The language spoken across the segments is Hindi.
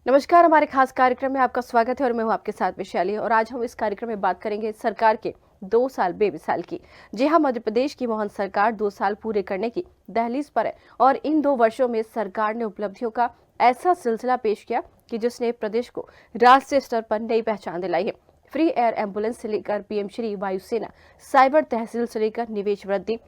नमस्कार, हमारे खास कार्यक्रम में आपका स्वागत है और मैं हूं आपके साथ वैशाली। और आज हम इस कार्यक्रम में बात करेंगे सरकार के 2 साल बेमिसाल की। जी हां, मध्य प्रदेश की मोहन सरकार 2 साल पूरे करने की दहलीज पर है और इन 2 वर्षों में सरकार ने उपलब्धियों का ऐसा सिलसिला पेश किया कि जिसने प्रदेश को राष्ट्रीय स्तर पर नई पहचान दिलाई है। फ्री एयर एम्बुलेंस से लेकर पीएम श्री वायुसेना, साइबर तहसील से लेकर निवेश वृद्धि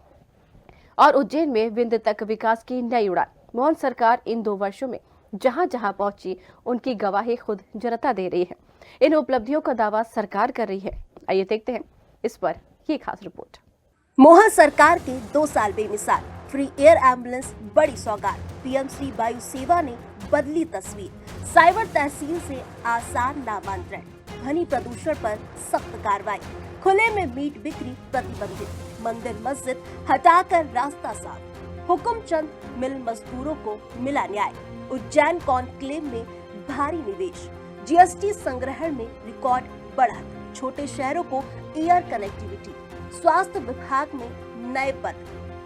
और उज्जैन में विंध्य तक विकास की नई उड़ान। मोहन सरकार इन 2 वर्षों में जहां जहां पहुंची, उनकी गवाही खुद जनता दे रही है। इन उपलब्धियों का दावा सरकार कर रही है। आइए देखते हैं इस पर ये खास रिपोर्ट। मोहन सरकार के 2 साल बेमिसाल। फ्री एयर एम्बुलेंस बड़ी सौगात। पीएम श्री वायु सेवा ने बदली तस्वीर। साइबर तहसील से आसान नामांतरण। ध्वनि प्रदूषण पर सख्त कार्रवाई। खुले में मीट बिक्री प्रतिबंधित। मंदिर मस्जिद हटाकर रास्ता साफ। हुकुमचंद मिल मजदूरों को मिला न्याय। उज्जैन कॉन्क्लेव में भारी निवेश। जीएसटी संग्रहण में रिकॉर्ड बढ़त। छोटे शहरों को एयर कनेक्टिविटी। स्वास्थ्य विभाग में नए पद।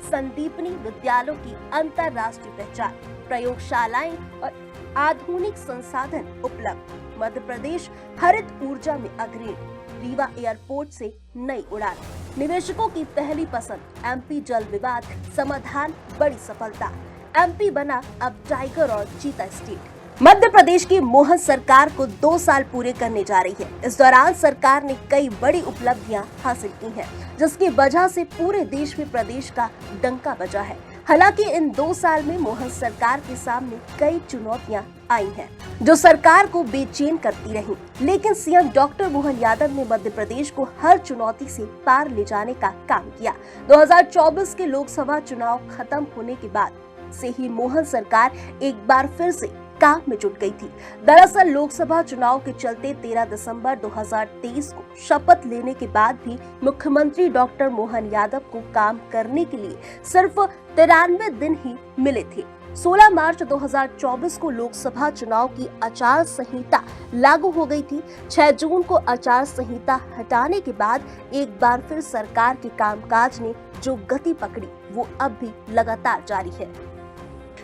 संदीपनी विद्यालयों की अंतर्राष्ट्रीय पहचान। प्रयोगशालाएं और आधुनिक संसाधन उपलब्ध। मध्य प्रदेश हरित ऊर्जा में अग्रणी। रीवा एयरपोर्ट से नई उड़ान। निवेशकों की पहली पसंद। एमपी जल विवाद समाधान बड़ी सफलता। एमपी बना अब टाइगर और चीता स्टेट। मध्य प्रदेश की मोहन सरकार को 2 साल पूरे करने जा रही है। इस दौरान सरकार ने कई बड़ी उपलब्धियां हासिल की हैं, जिसकी वजह से पूरे देश में प्रदेश का डंका बजा है। हालांकि इन 2 साल में मोहन सरकार के सामने कई चुनौतियां आई हैं, जो सरकार को बेचैन करती रही। लेकिन सीएम डॉक्टर मोहन यादव ने मध्य प्रदेश को हर चुनौती से पार ले जाने का काम किया। 2024 के लोकसभा चुनाव खत्म होने के बाद से ही मोहन सरकार एक बार फिर से काम में जुट गई थी। दरअसल लोकसभा चुनाव के चलते 13 दिसंबर 2023 को शपथ लेने के बाद भी मुख्यमंत्री डॉक्टर मोहन यादव को काम करने के लिए सिर्फ 93 दिन ही मिले थे। 16 मार्च 2024 को लोकसभा चुनाव की आचार संहिता लागू हो गई थी। 6 जून को आचार संहिता हटाने के बाद एक बार फिर सरकार के कामकाज ने जो गति पकड़ी, वो अब भी लगातार जारी है।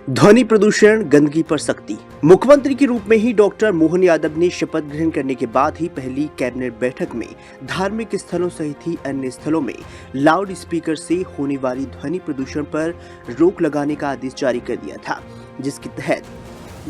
ध्वनि प्रदूषण, गंदगी पर सख्ती। मुख्यमंत्री के रूप में ही डॉक्टर मोहन यादव ने शपथ ग्रहण करने के बाद ही पहली कैबिनेट बैठक में धार्मिक स्थलों सहित ही अन्य स्थलों में लाउड स्पीकर से होने वाली ध्वनि प्रदूषण पर रोक लगाने का आदेश जारी कर दिया था, जिसके तहत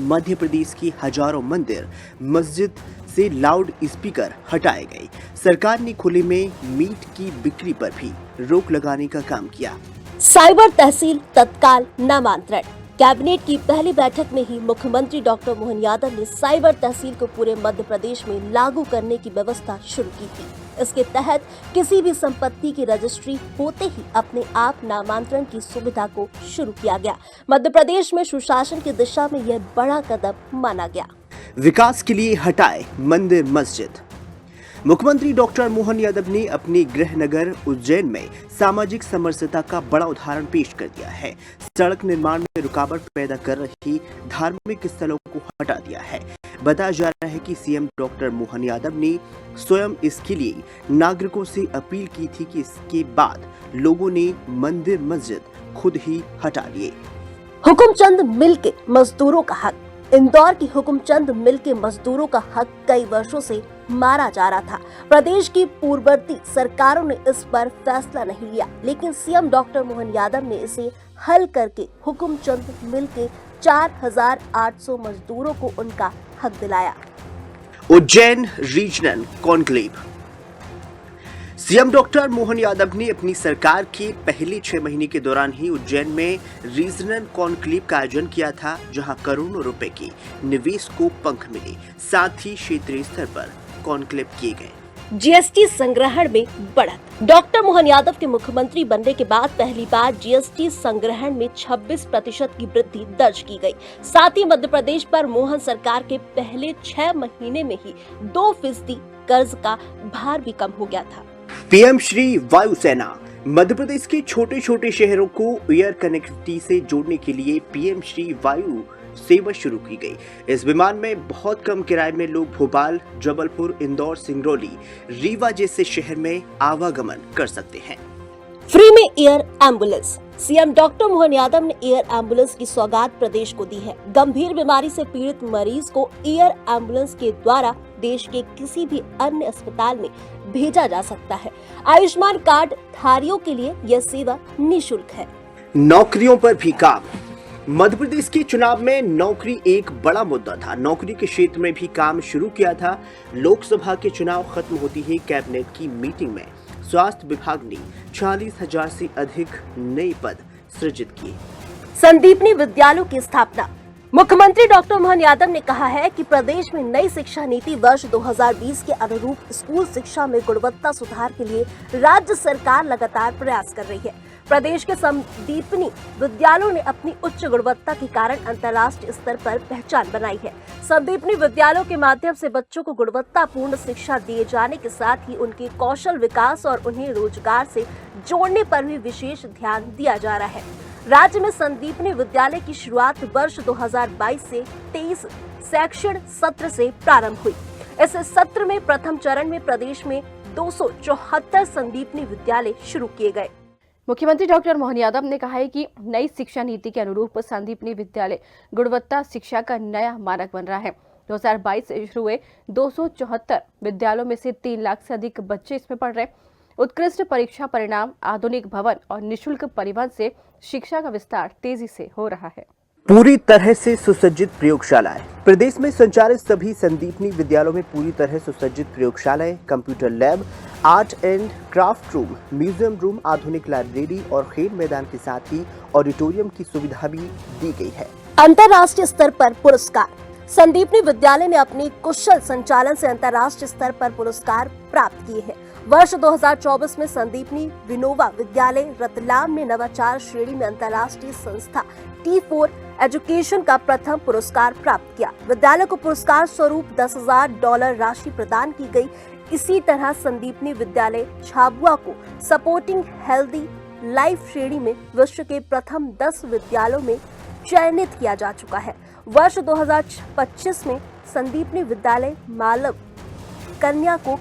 मध्य प्रदेश की हजारों मंदिर मस्जिद से लाउड स्पीकर हटाए गए। सरकार ने खुले में मीट की बिक्री पर भी रोक लगाने का काम किया। साइबर तहसील तत्काल नामांतरण। कैबिनेट की पहली बैठक में ही मुख्यमंत्री डॉक्टर मोहन यादव ने साइबर तहसील को पूरे मध्य प्रदेश में लागू करने की व्यवस्था शुरू की थी। इसके तहत किसी भी संपत्ति की रजिस्ट्री होते ही अपने आप नामांतरण की सुविधा को शुरू किया गया। मध्य प्रदेश में सुशासन की दिशा में यह बड़ा कदम माना गया। विकास के लिए हटाए मंदिर मस्जिद। मुख्यमंत्री डॉक्टर मोहन यादव ने अपने गृह नगर उज्जैन में सामाजिक समरसता का बड़ा उदाहरण पेश कर दिया है। सड़क निर्माण में रुकावट पैदा कर रही धार्मिक स्थलों को हटा दिया है। बताया जा रहा है कि सीएम डॉक्टर मोहन यादव ने स्वयं इसके लिए नागरिकों से अपील की थी कि इसके बाद लोगों ने मंदिर मस्जिद खुद ही हटा लिए। हुकुमचंद मिल के मजदूरों का हक। इंदौर की हुकुमचंद मिल के मजदूरों का हक कई वर्षों से मारा जा रहा था। प्रदेश की पूर्ववर्ती सरकारों ने इस पर फैसला नहीं लिया, लेकिन सीएम डॉक्टर मोहन यादव ने इसे हल करके हुकुमचंद मिल के 4800 मजदूरों को उनका हक दिलाया। Ujjain regional conclave. CM doctor Mohan Yadav ने अपनी सरकार के पहले 6 महीने के दौरान ही उज्जैन में रीजनल कॉन्क्लेव का आयोजन किया था, जहां करोड़ों रुपए के निवेश को पंख मिले। साथ ही क्षेत्रीय स्तर पर कॉन्क्लेव किए गए। जीएसटी संग्रहण में बढ़त। डॉक्टर मोहन यादव के मुख्यमंत्री बनने के बाद पहली बार जीएसटी संग्रहण में 26% की वृद्धि दर्ज की गई। साथ ही मध्य प्रदेश पर मोहन सरकार के पहले 6 महीने में ही 2% कर्ज का भार भी कम हो गया था। पीएम श्री वायुसेना। मध्य प्रदेश के छोटे छोटे शहरों को एयर कनेक्टिविटी से जोड़ने के लिए पीएम श्री वायु सेवा शुरू की गई। इस विमान में बहुत कम किराए में लोग भोपाल, जबलपुर, इंदौर, सिंगरौली, रीवा जैसे शहर में आवागमन कर सकते हैं। फ्री में air ambulance. CM doctor Mohan Yadav ने एयर एम्बुलेंस की सौगात प्रदेश को दी है। गंभीर बीमारी से पीड़ित मरीज को एयर एम्बुलेंस के द्वारा देश के किसी भी अन्य अस्पताल में भेजा जा सकता है। आयुष्मान कार्ड धारियों के लिए यह सेवा निःशुल्क है। नौकरियों पर भी काम। मध्य प्रदेश के चुनाव में नौकरी एक बड़ा मुद्दा था। नौकरी के क्षेत्र में भी काम शुरू किया था। लोकसभा के चुनाव खत्म होती ही कैबिनेट की मीटिंग में स्वास्थ्य विभाग ने 40,000 से अधिक नए पद सृजित किए। संदीपनी विद्यालयों की स्थापना। मुख्यमंत्री डॉक्टर मोहन यादव ने कहा है कि प्रदेश में नई शिक्षा नीति वर्ष 2020 के अनुरूप स्कूल शिक्षा में गुणवत्ता सुधार के लिए राज्य सरकार लगातार प्रयास कर रही है। प्रदेश के संदीपनी विद्यालयों ने अपनी उच्च गुणवत्ता के कारण अंतर्राष्ट्रीय स्तर पर पहचान बनाई है। संदीपनी विद्यालयों के माध्यम से बच्चों को गुणवत्तापूर्ण शिक्षा दिए जाने के साथ ही उनके कौशल विकास और उन्हें रोजगार से जोड़ने पर भी विशेष ध्यान दिया जा रहा है। राज्य में संदीपनी विद्यालय की शुरुआत वर्ष 2022 से 23 शैक्षणिक सत्र से प्रारंभ हुई। इस सत्र में प्रथम चरण में प्रदेश में 274 संदीपनी विद्यालय शुरू किए गए। मुख्यमंत्री डॉक्टर मोहन यादव ने कहा है कि नई शिक्षा नीति के अनुरूप संदीपनी विद्यालय गुणवत्ता शिक्षा का नया मानक बन रहा है। 2022 से शुरू हुए 274 विद्यालयों में से 3 लाख से अधिक बच्चे इसमें पढ़ रहे। उत्कृष्ट परीक्षा परिणाम, आधुनिक भवन और निःशुल्क परिवहन से शिक्षा का विस्तार तेजी से हो रहा है। पूरी तरह से सुसज्जित प्रयोगशालाएं। प्रदेश में संचालित सभी संदीपनी विद्यालयों में पूरी तरह सुसज्जित प्रयोगशालाएं, computer lab, art and craft room, museum room, आधुनिक लाइब्रेरी और खेल मैदान के साथ ही ऑडिटोरियम की सुविधा भी दी गई है। अंतर्राष्ट्रीय स्तर पर पुरस्कार। संदीपनी विद्यालय ने अपनी कुशल संचालन से अंतर्राष्ट्रीय स्तर पर पुरस्कार प्राप्त किए हैं। वर्ष 2024 में संदीपनी विनोवा विद्यालय रतलाम ने नवाचार श्रेणी में अंतर्राष्ट्रीय संस्था T4 एजुकेशन का प्रथम पुरस्कार प्राप्त किया। विद्यालय को पुरस्कार स्वरूप $10,000 राशि प्रदान की गई। इसी तरह संदीपनी विद्यालय झाबुआ को सपोर्टिंग हेल्दी लाइफ श्रेणी में विश्व के प्रथम 10 विद्यालयों में चयनित किया जा चुका है। वर्ष 2025 में संदीपनी विद्यालय मालव कन्या को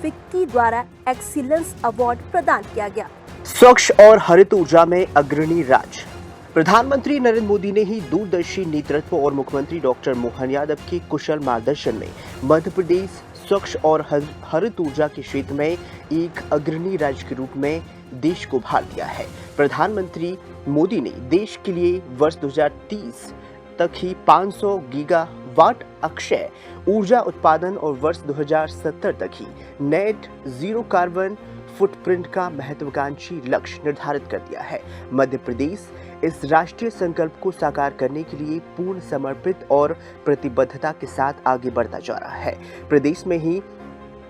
फिक्की द्वारा एक्सीलेंस अवार्ड प्रदान किया गया। स्वच्छ और हरित ऊर्जा में अग्रणी राज्य। प्रधानमंत्री नरेंद्र मोदी ने ही दूरदर्शी नेतृत्व और मुख्यमंत्री डॉक्टर मोहन यादव के कुशल मार्गदर्शन में मध्य प्रदेश स्वच्छ और हरित ऊर्जा के क्षेत्र में एक अग्रणी राज्य के रूप में देश को भार दिया है। प्रधानमंत्री मोदी ने देश के लिए वर्ष 2030 तक ही 500 गीगावाट अक्षय ऊर्जा उत्पादन और वर्ष 2070 तक ही नेट जीरो कार्बन फुटप्रिंट का महत्वाकांक्षी लक्ष्य निर्धारित कर दिया है। मध्य प्रदेश इस राष्ट्रीय संकल्प को साकार करने के लिए पूर्ण समर्पित और प्रतिबद्धता के साथ आगे बढ़ता जा रहा है। प्रदेश में ही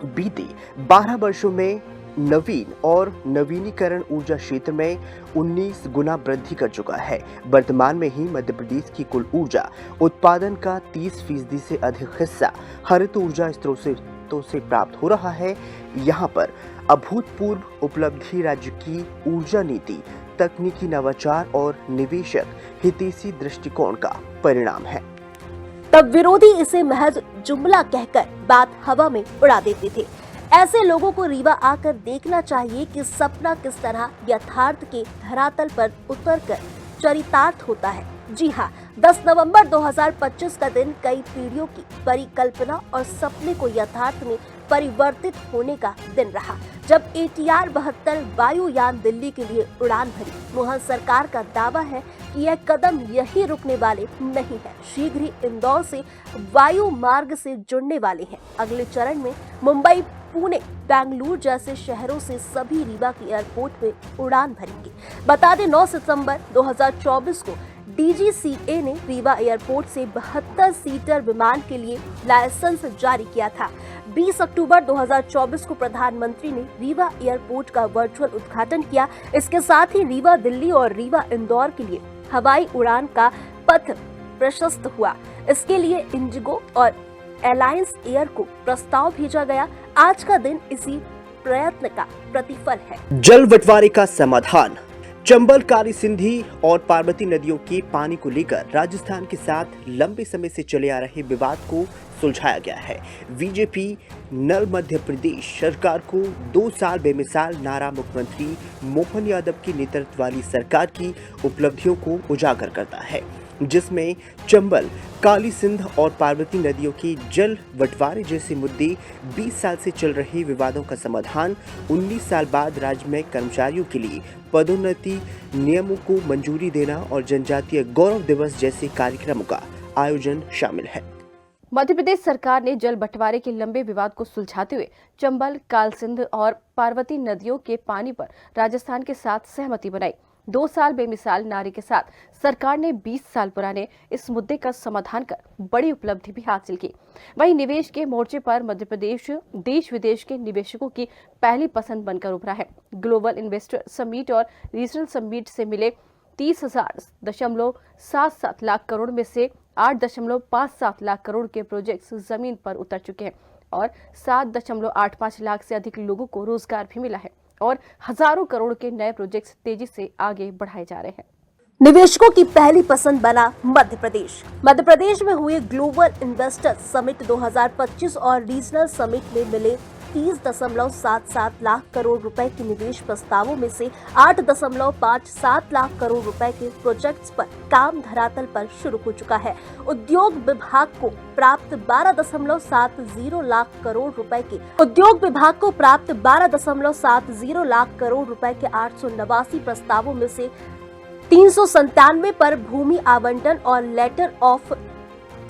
बीते 12 वर्षों में नवीन और नवीनीकरण ऊर्जा क्षेत्र में 19 गुना वृद्धि कर चुका है। वर्तमान में ही मध्य प्रदेश की कुल ऊर्जा उत्पादन का 30% से अधिक हिस्सा हरित ऊर्जा स्रोतों से प्राप्त हो रहा है। यहाँ पर अभूतपूर्व उपलब्धि राज्य की ऊर्जा नीति, तकनीकी नवाचार और निवेशक हितैषी दृष्टिकोण का परिणाम है। तब विरोधी इसे महज जुमला कहकर बात हवा में उड़ा देते थे। ऐसे लोगों को रीवा आकर देखना चाहिए कि सपना किस तरह यथार्थ के धरातल पर उतरकर चरितार्थ होता है। जी हाँ, 10 नवंबर 2025 का दिन कई पीढ़ियों की परिकल्पना और सपने को यथार्थ में परिवर्तित होने का दिन रहा, जब ATR 72 वायुयान दिल्ली के लिए उड़ान भरी। मोहन सरकार का दावा है कि यह कदम यही रुकने वाले नहीं है, शीघ्र ही इंदौर से वायु मार्ग से जुड़ने वाले हैं। अगले चरण में मुंबई, पुणे, बेंगलुरु जैसे शहरों से सभी रीवा के एयरपोर्ट में उड़ान भरेंगे। बता दें 9 सितंबर 2024 को DGCA ने रीवा एयरपोर्ट से 72 सीटर विमान के लिए लाइसेंस जारी किया था। 20 अक्टूबर 2024 को प्रधानमंत्री ने रीवा एयरपोर्ट का वर्चुअल उद्घाटन किया। इसके साथ ही रीवा दिल्ली और रीवा इंदौर के लिए हवाई उड़ान का पथ प्रशस्त हुआ। इसके लिए इंडिगो और एलायंस एयर को प्रस्ताव भेजा गया। आज का दिन इसी प्रयत्न का प्रतिफल है। जल बंटवारे का समाधान। चंबल, काली सिंधी और पार्वती नदियों के पानी को लेकर राजस्थान के साथ लंबे समय से चले आ रहे विवाद को सुलझाया गया है। बीजेपी नल मध्य प्रदेश सरकार को 2 साल बेमिसाल नारा मुख्यमंत्री मोहन यादव की नेतृत्व वाली सरकार की उपलब्धियों को उजागर करता है, जिसमें चंबल, काली सिंध और पार्वती नदियों के जल बंटवारे जैसे मुद्दे 20 साल से चल रहे विवादों का समाधान, 19 साल बाद राज्य में कर्मचारियों के लिए पदोन्नति नियमों को मंजूरी देना और जनजातीय गौरव दिवस जैसे कार्यक्रमों का आयोजन शामिल है। मध्य प्रदेश सरकार ने जल बंटवारे के लंबे विवाद को सुलझाते हुए चंबल, कालसिंध और पार्वती नदियों के पानी पर राजस्थान के साथ सहमति बनाई। 2 साल बेमिसाल नारे के साथ सरकार ने 20 साल पुराने इस मुद्दे का समाधान कर बड़ी उपलब्धि भी हासिल की। वहीं निवेश के मोर्चे पर मध्य प्रदेश देश विदेश के निवेशकों की पहली पसंद बनकर उभरा है। ग्लोबल इन्वेस्टर समिट और रीजनल समिट से मिले 30,000.77 लाख करोड़ में से 8.57 लाख करोड़ के प्रोजेक्ट्स जमीन पर उतर चुके हैं और 7.85 लाख से अधिक लोगों को रोजगार भी मिला है और हजारों करोड़ के नए प्रोजेक्ट्स तेजी से आगे बढ़ाए जा रहे हैं। निवेशकों की पहली पसंद बना मध्य प्रदेश। मध्य प्रदेश में हुए ग्लोबल इन्वेस्टर समिट 2025 और रीजनल समिट में मिले 30.77 लाख करोड़ रुपए के निवेश प्रस्तावों में से 8.57 लाख करोड़ रुपए के प्रोजेक्ट्स पर काम धरातल पर शुरू हो चुका है। उद्योग विभाग को प्राप्त 12.70 लाख करोड़ रुपए के के 889 प्रस्तावों में से 397 पर भूमि आवंटन और लेटर ऑफ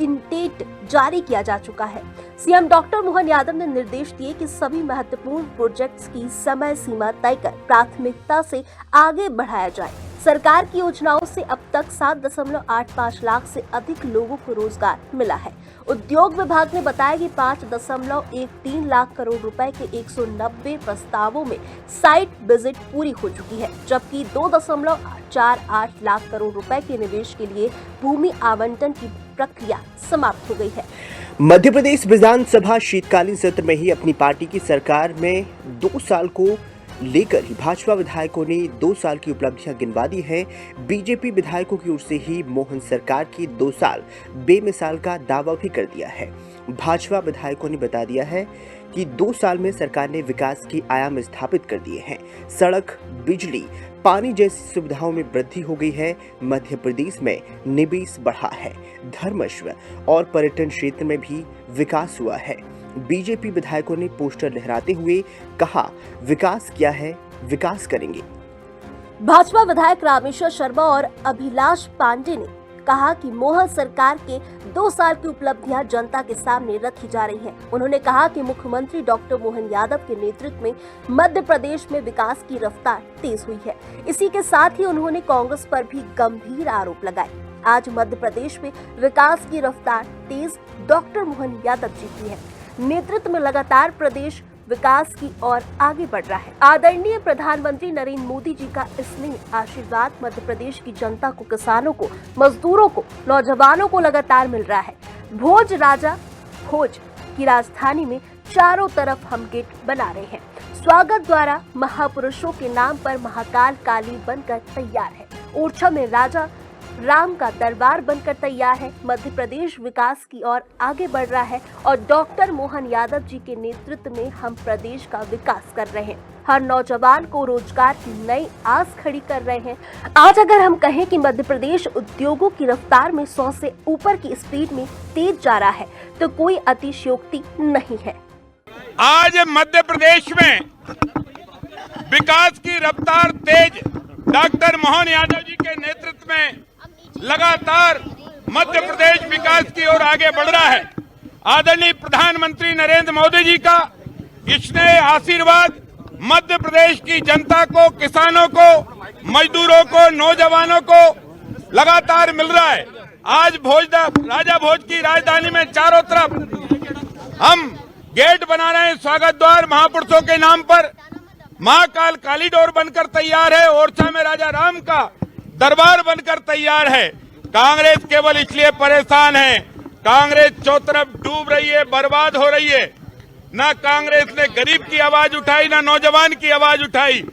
इंटेंट जारी किया जा चुका है। सीएम डॉक्टर मोहन यादव ने निर्देश दिए कि सभी महत्वपूर्ण प्रोजेक्ट्स की समय सीमा तय कर प्राथमिकता से आगे बढ़ाया जाए। सरकार की योजनाओं से अब तक 7.85 लाख से अधिक लोगों को रोजगार मिला है। उद्योग विभाग ने बताया कि 5.13 लाख करोड़ रुपए के 190 प्रस्तावों में साइट विजिट पूरी हो चुकी है, जबकि 2.48 लाख करोड़ रुपए के निवेश के लिए भूमि आवंटन की प्रक्रिया समाप्त हो गई है। मध्य प्रदेश विधानसभा शीतकालीन सत्र में ही अपनी पार्टी की सरकार में 2 साल को लेकर ही भाजपा विधायकों ने 2 साल की उपलब्धियां गिनवा दी है। बीजेपी विधायकों की ओर से ही मोहन सरकार की 2 साल बेमिसाल का दावा भी कर दिया है। भाजपा विधायकों ने बता दिया है कि 2 साल में सरकार ने विकास के आयाम स्थापित कर दिए हैं। सड़क, बिजली, पानी जैसी सुविधाओं में वृद्धि हो गई है। मध्य प्रदेश में निवेश बढ़ा है। धर्मस्व और पर्यटन क्षेत्र में भी विकास हुआ है। बीजेपी विधायकों ने पोस्टर लहराते हुए कहा, विकास किया है, विकास करेंगे। भाजपा विधायक रामेश्वर शर्मा और अभिलाष पांडे ने कहा कि मोहन सरकार के 2 साल की उपलब्धियां जनता के सामने रखी जा रही हैं। उन्होंने कहा कि मुख्यमंत्री डॉक्टर मोहन यादव के नेतृत्व में मध्य प्रदेश में विकास की रफ्तार तेज हुई है। इसी के साथ ही उन्होंने कांग्रेस पर भी गंभीर आरोप लगाए। आज मध्य प्रदेश में विकास की रफ्तार तेज डॉक्टर मोहन यादव जी की है। नेतृत्व में लगातार प्रदेश विकास की ओर आगे बढ़ रहा है। आदरणीय प्रधानमंत्री नरेंद्र मोदी जी का स्नेह आशीर्वाद मध्य प्रदेश की जनता को, किसानों को, मजदूरों को, नौजवानों को लगातार मिल रहा है। भोज राजा भोज की राजधानी में चारों तरफ हम गेट बना रहे हैं। स्वागत द्वारा महापुरुषों के नाम पर महाकाल काली बनकर तैयार है। ओरछा में राजा राम का दरबार बनकर तैयार है। मध्य प्रदेश विकास की ओर आगे बढ़ रहा है और डॉक्टर मोहन यादव जी के नेतृत्व में हम प्रदेश का विकास कर रहे हैं। हर नौजवान को रोजगार की नई आस खड़ी कर रहे हैं। आज अगर हम कहें कि मध्य प्रदेश उद्योगों की रफ्तार में 100 से ऊपर की स्पीड में तेज जा रहा है, तो कोई अतिशयोक्ति नहीं है। आज मध्य प्रदेश में विकास की रफ्तार तेज डॉक्टर मोहन यादव जी के नेतृत्व में लगातार मध्य प्रदेश विकास की ओर आगे बढ़ रहा है। आदरणीय प्रधानमंत्री नरेंद्र मोदी जी का स्नेह आशीर्वाद मध्य प्रदेश की जनता को, किसानों को, मजदूरों को, नौजवानों को लगातार मिल रहा है। आज राजा भोज की राजधानी में चारों तरफ हम गेट बना रहे हैं। स्वागत द्वार महापुरुषों के नाम पर महाकाल कॉरिडोर बनकर तैयार है। ओरछा में राजा राम का दरबार बनकर तैयार है। कांग्रेस केवल इसलिए परेशान है, कांग्रेस चौतरफ डूब रही है, बर्बाद हो रही है। न कांग्रेस ने गरीब की आवाज उठाई, न नौजवान की आवाज उठाई।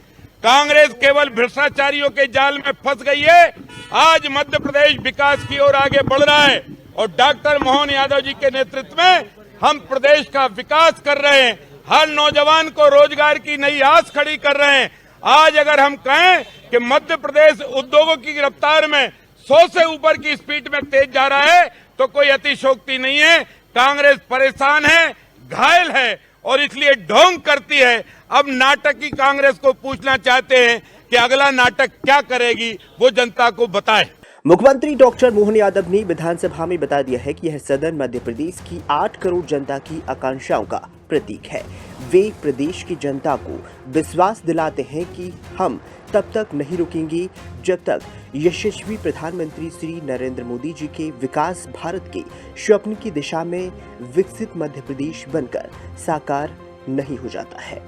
कांग्रेस केवल भ्रष्टाचारियों के जाल में फंस गई है। आज मध्य प्रदेश विकास की ओर आगे बढ़ रहा है और डॉक्टर मोहन यादव जी के नेतृत्व में हम प्रदेश का विकास कर रहे हैं। हर नौजवान को रोजगार की नई आस खड़ी कर रहे हैं। आज अगर हम कहें कि मध्य प्रदेश उद्योगों की रफ्तार में 100 से ऊपर की स्पीड में तेज जा रहा है तो कोई अतिशयोक्ति नहीं है। कांग्रेस परेशान है, घायल है और इसलिए ढोंग करती है। अब नाटक की कांग्रेस को पूछना चाहते हैं कि अगला नाटक क्या करेगी, वो जनता को बताए। मुख्यमंत्री डॉक्टर मोहन यादव ने विधानसभा में बता दिया है कि यह सदन मध्य प्रदेश की 8 करोड़ जनता की आकांक्षाओं का प्रतीक है। वे प्रदेश की जनता को विश्वास दिलाते हैं कि हम तब तक नहीं रुकेंगे जब तक यशस्वी प्रधानमंत्री श्री नरेंद्र मोदी जी के विकास भारत के स्वप्न की दिशा में विकसित मध्य प्रदेश बनकर साकार नहीं हो जाता है।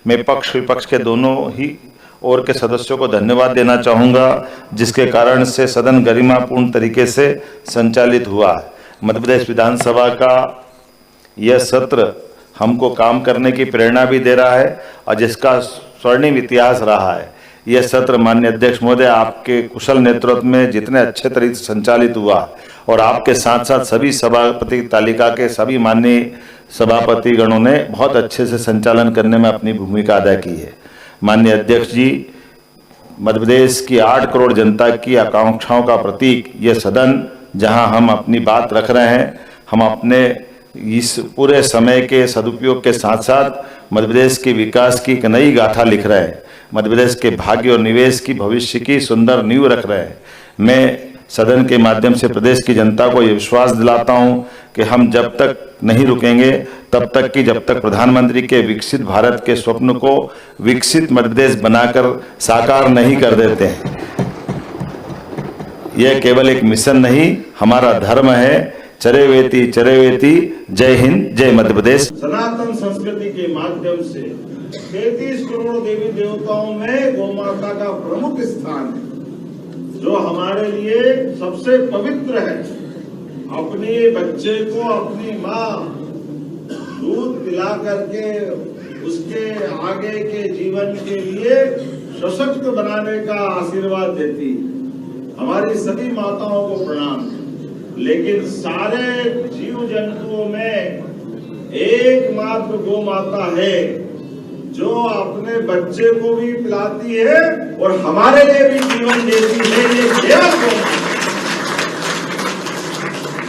मैं पक्ष विपक्ष के दोनों ही और के सदस्यों को धन्यवाद देना चाहूँगा, जिसके कारण से सदन गरिमापूर्ण तरीके से संचालित हुआ। मध्य प्रदेश विधानसभा का यह सत्र हमको काम करने की प्रेरणा भी दे रहा है और जिसका स्वर्णिम इतिहास रहा है। यह सत्र माननीय अध्यक्ष महोदय आपके कुशल नेतृत्व में जितने अच्छे तरीके से संचालित हुआ और आपके साथ साथ सभी सभापति तालिका के सभी माननीय सभापतिगणों ने बहुत अच्छे से संचालन करने में अपनी भूमिका अदा की है। माननीय अध्यक्ष जी, मध्य प्रदेश की 8 करोड़ जनता की आकांक्षाओं का प्रतीक ये सदन, जहां हम अपनी बात रख रहे हैं, हम अपने इस पूरे समय के सदुपयोग के साथ साथ मध्य प्रदेश के विकास की एक नई गाथा लिख रहे हैं। मध्य प्रदेश के भाग्य और निवेश की भविष्य की सुंदर नींव रख रहे हैं। मैं सदन के माध्यम से प्रदेश की जनता को ये विश्वास दिलाता हूं कि हम जब तक नहीं रुकेंगे तब तक कि जब तक प्रधानमंत्री के विकसित भारत के स्वप्न को विकसित मध्य प्रदेश बनाकर साकार नहीं कर देते हैं। यह केवल एक मिशन नहीं, हमारा धर्म है। चरेवेति चरेवेति। जय हिंद, जय मध्य प्रदेश। सनातन संस्कृति के माध्यम से 33 करोड़ देवी देवताओं में गौ माता का प्रमुख स्थान है, जो हमारे लिए सबसे पवित्र है। अपने बच्चे को अपनी माँ दूध पिला करके उसके आगे के जीवन के लिए सशक्त बनाने का आशीर्वाद देती है। हमारी सभी माताओं को प्रणाम। लेकिन सारे जीव जंतुओं में एकमात्र गौ माता है जो अपने बच्चे को भी पिलाती है और हमारे लिए भी जीवन देती है। ये केवल गौ माता,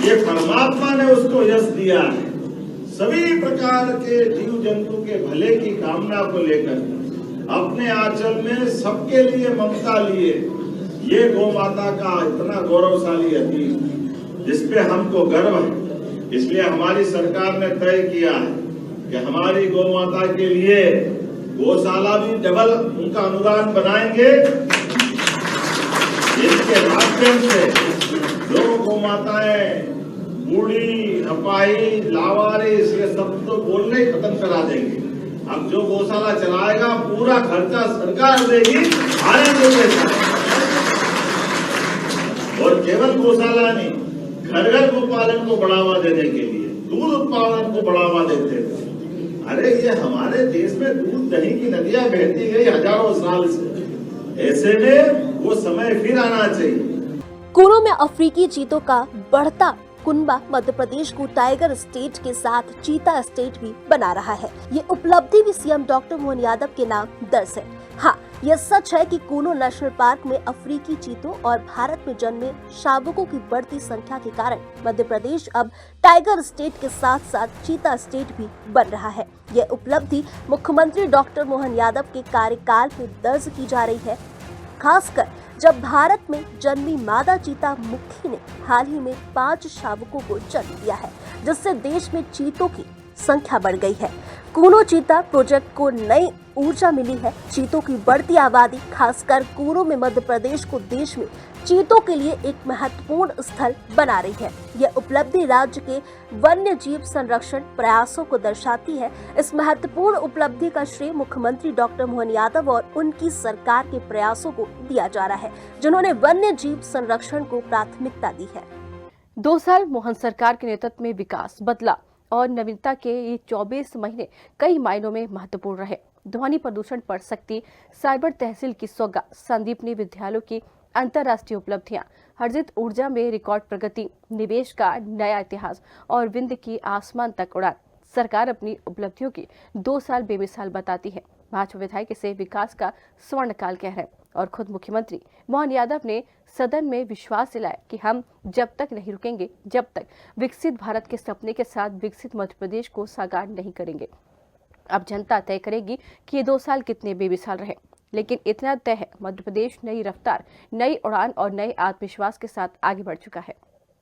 ये परमात्मा ने उसको यश दिया है। सभी प्रकार के जीव जंतु के भले की कामना को लेकर अपने आंचल में सबके लिए ममता लिए ये गौ माता का इतना गौरवशाली अतीत जिसपे हमको गर्व है। इसलिए हमारी सरकार ने तय किया है कि हमारी गौ माता के लिए गौशाला भी डबल उनका अनुदान बनाएंगे। इसके माध्यम से जो गौ माताएं बूढ़ी, अपाही, लावारिस ये सब तो बोलने ही खत्म करा देंगे। अब जो गौशाला चलाएगा पूरा खर्चा सरकार देगी, और केवल गौशाला नहीं, घर घर गोपालन को बढ़ावा देने के लिए दूध उत्पादन को बढ़ावा देते थे। अरे ये हमारे देश में दूध दही की नदियां बहती गई हजारों साल से। ऐसे में वो समय फिर आना चाहिए। कूनो में अफ्रीकी चीतों का बढ़ता कुनबा मध्य प्रदेश को टाइगर स्टेट के साथ चीता स्टेट भी बना रहा है। ये उपलब्धि भी सीएम डॉक्टर मोहन यादव के नाम दर्ज है। हाँ, यह सच है कि कूनो नेशनल पार्क में अफ्रीकी चीतों और भारत में जन्मे शावकों की बढ़ती संख्या के कारण मध्य प्रदेश अब टाइगर स्टेट के साथ साथ चीता स्टेट भी बन रहा है। यह उपलब्धि मुख्यमंत्री डॉक्टर मोहन यादव के कार्यकाल में दर्ज की जा रही है, खासकर जब भारत में जन्मी मादा चीता मुखी ने हाल ही में 5 शावकों को जन्म दिया है, जिससे देश में चीतों की संख्या बढ़ गई है। कूनो चीता प्रोजेक्ट को नई ऊर्जा मिली है। चीतों की बढ़ती आबादी खासकर कूनो में मध्य प्रदेश को देश में चीतों के लिए एक महत्वपूर्ण स्थल बना रही है। यह उपलब्धि राज्य के वन्य जीव संरक्षण प्रयासों को दर्शाती है। इस महत्वपूर्ण उपलब्धि का श्रेय मुख्यमंत्री डॉक्टर मोहन यादव और उनकी सरकार के प्रयासों को दिया जा रहा है, जिन्होंने वन्य जीव संरक्षण को प्राथमिकता दी है। 2 साल मोहन सरकार के नेतृत्व में विकास, बदलाव और नवीनता के ये 24 महीने कई मायनों में महत्वपूर्ण रहे। ध्वनि प्रदूषण पर सख्ती, साइबर तहसील की सौगात, संदीपनी विद्यालयों की अंतर्राष्ट्रीय उपलब्धियां, हरजित ऊर्जा में रिकॉर्ड प्रगति, निवेश का नया इतिहास और विंध्य की आसमान तक उड़ान। सरकार अपनी उपलब्धियों की 2 साल बेमिसाल बताती है। भाजपा विधायक इसे विकास का स्वर्णकाल कह रहे हैं और खुद मुख्यमंत्री मोहन यादव ने सदन में विश्वास दिलाया कि हम जब तक नहीं रुकेंगे, जब तक विकसित भारत के सपने के साथ विकसित मध्य प्रदेश को साकार नहीं करेंगे। अब जनता तय करेगी कि ये 2 साल कितने बेमिसाल रहे, लेकिन इतना तय है, मध्य प्रदेश नई रफ्तार, नई उड़ान और नए आत्मविश्वास के साथ आगे बढ़ चुका है।